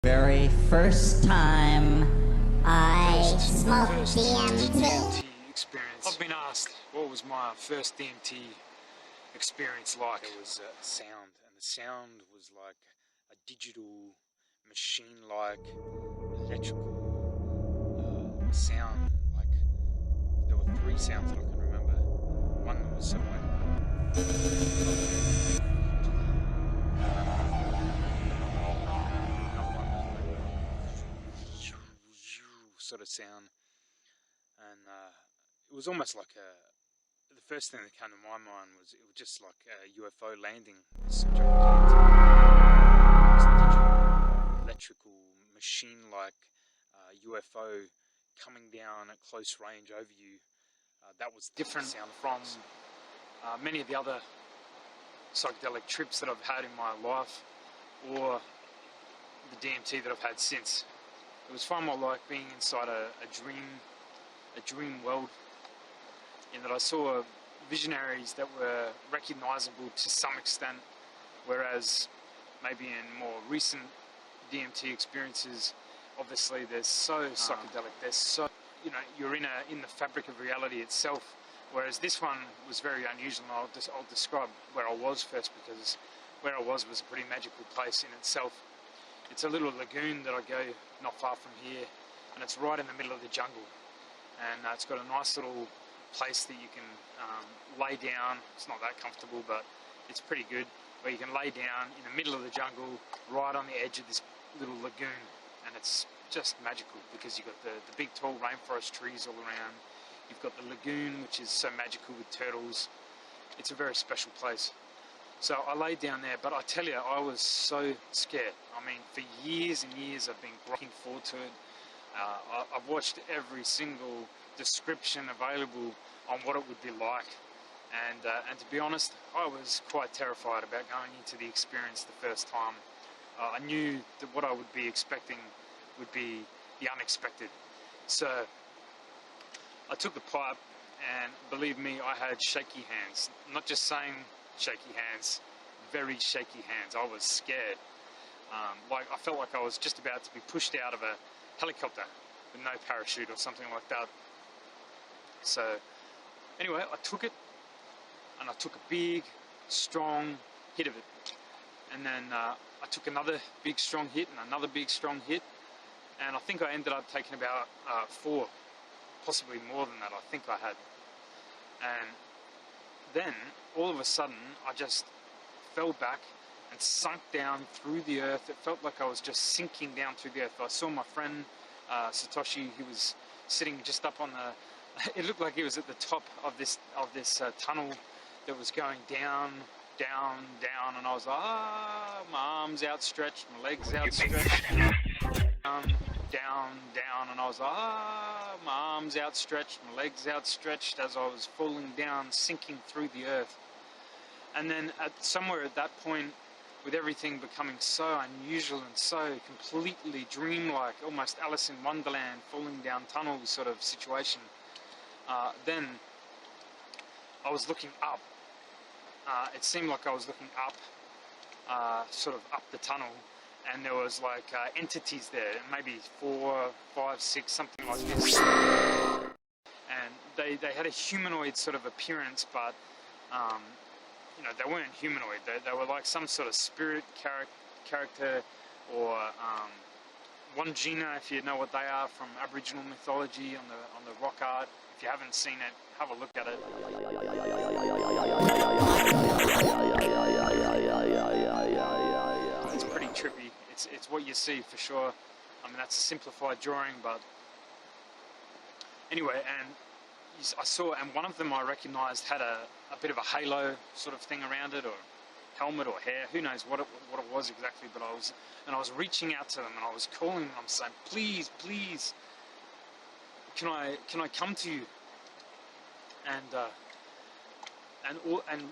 Very first time I smoked DMT. Experience. I've been asked what was my first DMT experience like. It was a sound, and the sound was like a digital, machine-like, electrical sound. Like there were three sounds that I can remember. One was sort of like sort of sound, and it was almost like the first thing that came to my mind was it was just like a UFO landing. This digital, electrical, machine-like UFO coming down at close range over you. That was different sound from many of the other psychedelic trips that I've had in my life, or the DMT that I've had since. It was far more like being inside a dream world, in that I saw visionaries that were recognizable to some extent, whereas maybe in more recent DMT experiences, obviously they're so psychedelic, they're so, you know, you're in the fabric of reality itself, whereas this one was very unusual, and I'll describe where I was first, because where I was a pretty magical place in itself. It's a little lagoon that I go not far from here, and it's right in the middle of the jungle, and it's got a nice little place that you can lay down. It's not that comfortable, but it's pretty good, where you can lay down in the middle of the jungle right on the edge of this little lagoon, and it's just magical because you've got the big tall rainforest trees all around. You've got the lagoon, which is so magical with turtles. It's a very special place. So I laid down there, but I tell you, I was so scared. I mean, for years and years I've been looking forward to it. I've watched every single description available on what it would be like, and to be honest, I was quite terrified about going into the experience the first time. I knew that what I would be expecting would be the unexpected. So I took the pipe, and believe me, I had shaky hands. I'm not just saying shaky hands, very shaky hands. I was scared. Like I felt like I was just about to be pushed out of a helicopter with no parachute or something like that. So anyway, I took it, and I took a big, strong hit of it. And then I took another big, strong hit, and another big, strong hit. And I think I ended up taking about 4, possibly more than that, I think I had. And then, all of a sudden, I just fell back and sunk down through the earth. It felt like I was just sinking down through the earth. I saw my friend Satoshi, who was sitting just up on the... It looked like he was at the top of this tunnel that was going down, down, down, and I was like, my arms outstretched, my legs outstretched, down, down, down, and I was like, my arms outstretched, my legs outstretched, as I was falling down, sinking through the earth. And then somewhere at that point, with everything becoming so unusual and so completely dreamlike, almost Alice in Wonderland, falling down tunnels sort of situation, then I was looking up. It seemed like I was looking up, sort of up the tunnel, and there was like entities there, maybe 4, 5, 6, something like this. And they had a humanoid sort of appearance, but you know, they weren't humanoid. They were like some sort of spirit character, or Wandjina, if you know what they are from Aboriginal mythology on the rock art. If you haven't seen it, have a look at it. It's pretty trippy. It's what you see for sure. I mean, that's a simplified drawing, but anyway, and I saw, and one of them I recognised had a bit of a halo sort of thing around it, or helmet or hair, who knows what it was exactly, but I was reaching out to them, and I was calling them, I'm saying, please, please, can I come to you? And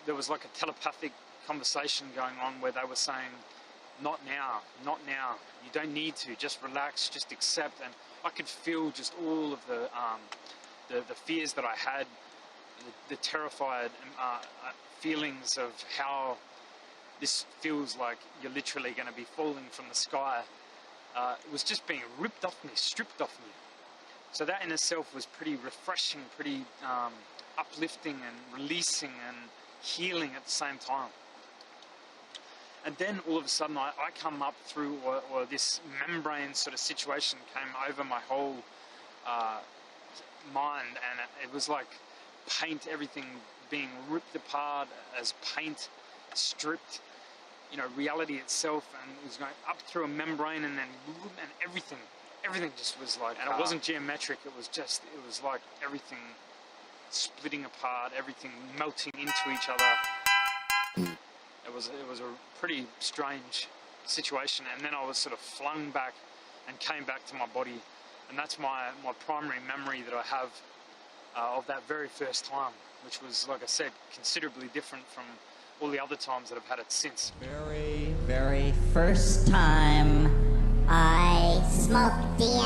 there was like a telepathic conversation going on where they were saying, not now, not now, you don't need to, just relax, just accept. And I could feel just all of the fears that I had, the terrified feelings of how this feels like you're literally going to be falling from the sky. it was just being ripped off me, stripped off me. So that in itself was pretty refreshing, pretty uplifting and releasing and healing at the same time. And then all of a sudden I come up through, or this membrane sort of situation came over my whole mind, and it was like paint, everything being ripped apart as paint, stripped, you know, reality itself, and it was going up through a membrane, and then and everything just was like, and it wasn't geometric, it was like everything splitting apart, everything melting into each other. It was a pretty strange situation, and then I was sort of flung back and came back to my body, and that's my primary memory that I have of that very first time, which was, like I said, considerably different from all the other times that I've had it since. Very, very first time I smoked DMT.